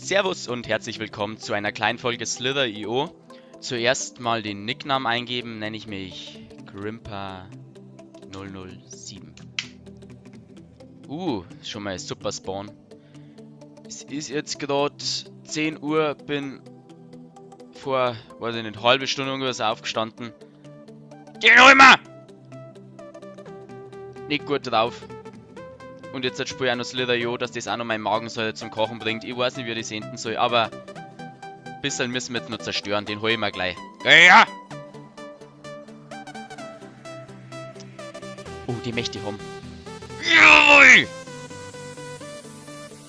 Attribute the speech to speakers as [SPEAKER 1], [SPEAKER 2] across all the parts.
[SPEAKER 1] Servus und herzlich willkommen zu einer kleinen Folge Slither.io. Zuerst mal den Nicknamen eingeben, nenne ich mich Grimper007. Schon mal super Spawn. Es ist jetzt gerade 10 Uhr, bin vor, weiß ich nicht, halbe Stunde ungefähr aufgestanden. Geh noch immer! Nicht gut drauf. Und jetzt spiele ich auch noch Slither.io, dass das auch noch meinen Magensäure zum Kochen bringt. Ich weiß nicht, wie ich das enden soll, aber ein bisschen müssen wir jetzt noch zerstören. Den hole ich mir gleich. Ja! Oh, die möchte ich haben. Jawohl!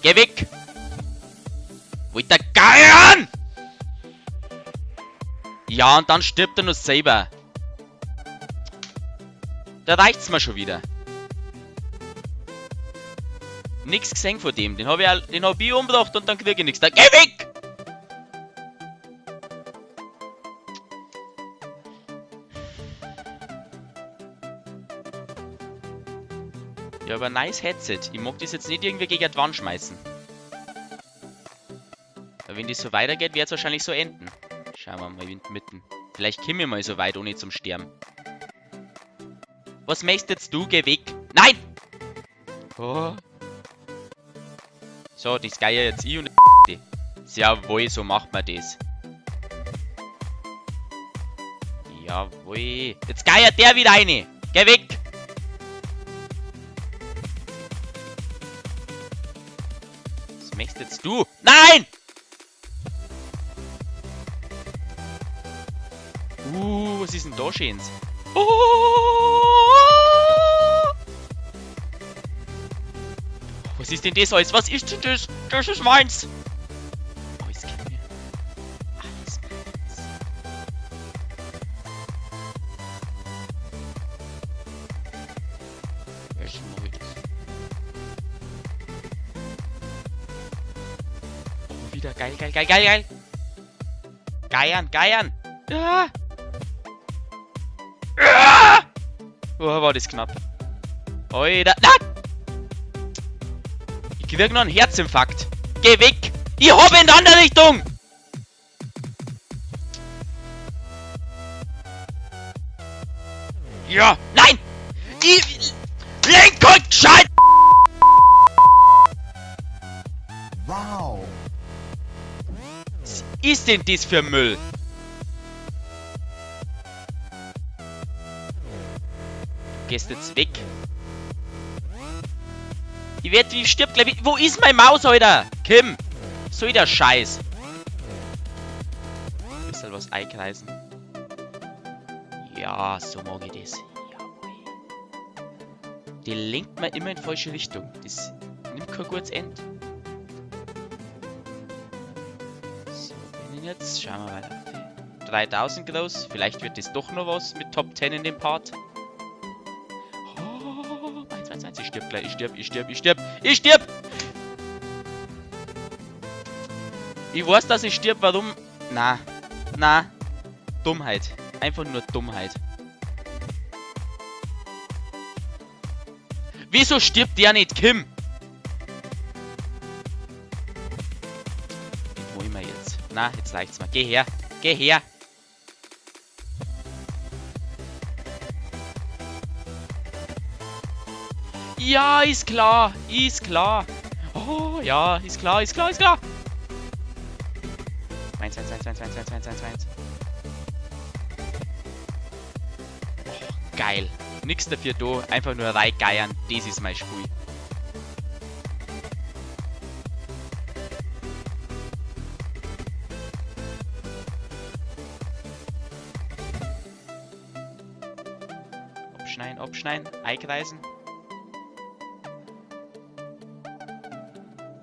[SPEAKER 1] Geh weg! Wollt der Geiern! Ja, und dann stirbt er noch selber. Da reicht's mir schon wieder. Nix gesehen von dem. Den hab ich umgebracht und dann krieg ich nichts. Da geh weg! Ja, aber nice Headset. Ich mag das jetzt nicht irgendwie gegen die Wand schmeißen. Aber wenn das so weitergeht, wird es wahrscheinlich so enden. Schauen wir mal mitten. Vielleicht komme ich mal so weit, ohne zum Sterben. Was möchtest jetzt du? Geh weg! Nein! Oh. So, das Geier jetzt ich und die. Jawohl, so macht man das. Jawohl. Jetzt geiert der wieder eine. Geh weg! Was möchtest jetzt du? Nein! Was ist denn da schönes? Was ist denn das alles? Was ist denn das? Das ist meins! Alles kennen wir. Alles meins. Was mache ich das? Oh, wieder geil. Geiern! Ah! Ah! Oh, war das knapp. Oida. Nein! Ich krieg noch einen Herzinfarkt. Geh weg! Ich hab in die andere Richtung! Ja! Nein! Lenk und Schalt!
[SPEAKER 2] Wow!
[SPEAKER 1] Was ist denn das für Müll? Du gehst jetzt weg. Ich stirb gleich. Wo ist mein Maus, Alter? Kim! So der Scheiß. Ein bisschen was einkreisen. Ja, so mag ich das. Jawohl. Die lenkt mir immer in die falsche Richtung. Das nimmt kein gutes Ende. So, bin ich jetzt. Schauen wir weiter. 3000 groß. Vielleicht wird das doch noch was mit Top 10 in dem Part. Ich stirb gleich. Ich stirb! Ich weiß, dass ich stirb. Warum? Na. Dummheit. Einfach nur Dummheit. Wieso stirbt der nicht, Kim? Den hol ich mir jetzt. Na, jetzt reicht's mal. Geh her. Ja, ist klar. Oh, ja, ist klar. Meins. Oh, geil. Nix dafür da, einfach nur reingeiern. Das ist mein Spiel. Abschneiden, einkreisen.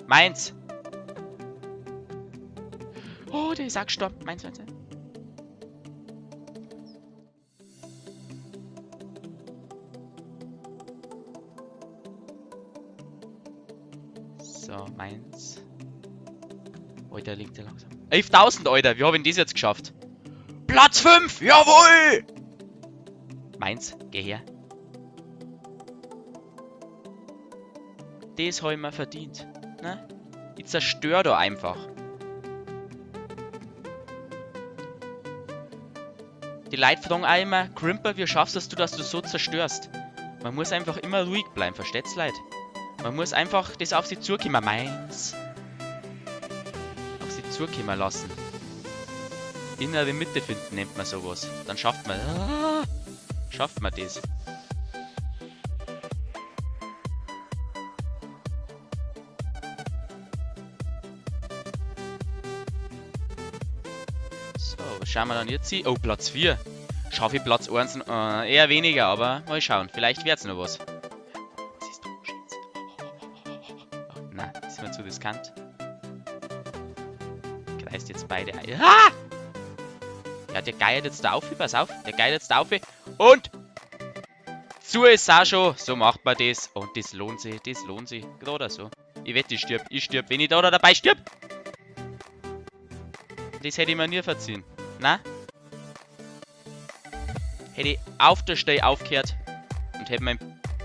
[SPEAKER 1] Meins! Oh, der ist auch gestorben. Meins. So, meins. Oh, der liegt ja langsam. 11.000, Alter. Wie habe ich das jetzt geschafft? Platz 5! Jawohl! Meins, geh her. Das habe ich mir verdient. Ne? Ich zerstöre da einfach. Die Leute fragen auch immer, Crimper, wie schaffst du, dass du so zerstörst? Man muss einfach immer ruhig bleiben, versteht's, Leute? Man muss einfach das auf sie zukommen, meins. Auf sie zukommen lassen. Innere Mitte finden nennt man sowas. Dann schafft man das. So, was schauen wir dann jetzt hin? Oh, Platz 4. Schaffe ich Platz 1 eher weniger, aber mal schauen. Vielleicht wird's noch was. Siehst du, oh, nein, das ist mir zu riskant. Kreist jetzt beide ein. Ah! Ja, der geiert jetzt da auf, pass auf. Der geiert jetzt da auf. Und zu ist auch schon. So macht man das. Und das lohnt sich, Gerade so. Ich wette, ich stirb. Wenn ich da oder dabei stirb. Das hätte ich mir nie verziehen. Na? Hätte ich auf der Stelle aufgehört und hätte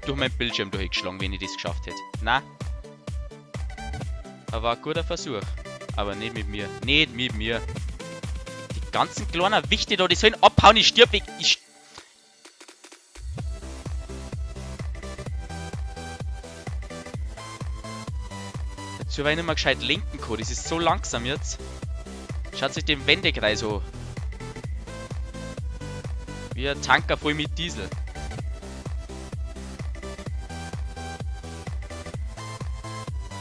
[SPEAKER 1] durch meinen Bildschirm durchgeschlagen, wenn ich das geschafft hätte. Na? Aber war ein guter Versuch. Aber nicht mit mir. Nicht mit mir. Die ganzen kleinen Wichte da, die sollen abhauen. Ich stirb weg. Dazu war ich nicht mal gescheit lenken kann. Das ist so langsam jetzt. Schaut sich den Wendekreis an. Wie ein Tanker voll mit Diesel.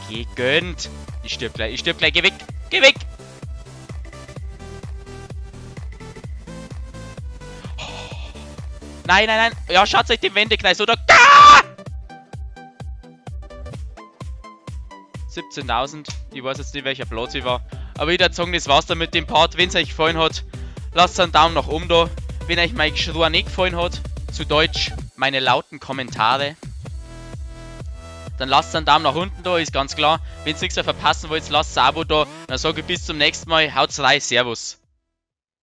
[SPEAKER 1] Gegönnt. Ich stirb gleich. Geh weg. Geh weg. Nein. Ja, schaut euch den Wendekreis oder... 17.000. Ich weiß jetzt nicht, welcher Platz ich war. Aber ich würde sagen, das war's dann mit dem Part. Wenn es euch gefallen hat, lasst einen Daumen nach oben da. Wenn euch mein Geschrei nicht gefallen hat, zu Deutsch meine lauten Kommentare, dann lasst einen Daumen nach unten da, ist ganz klar. Wenn ihr nichts mehr verpassen wollt, lasst ein Abo da. Dann sage ich bis zum nächsten Mal. Haut's rein, Servus.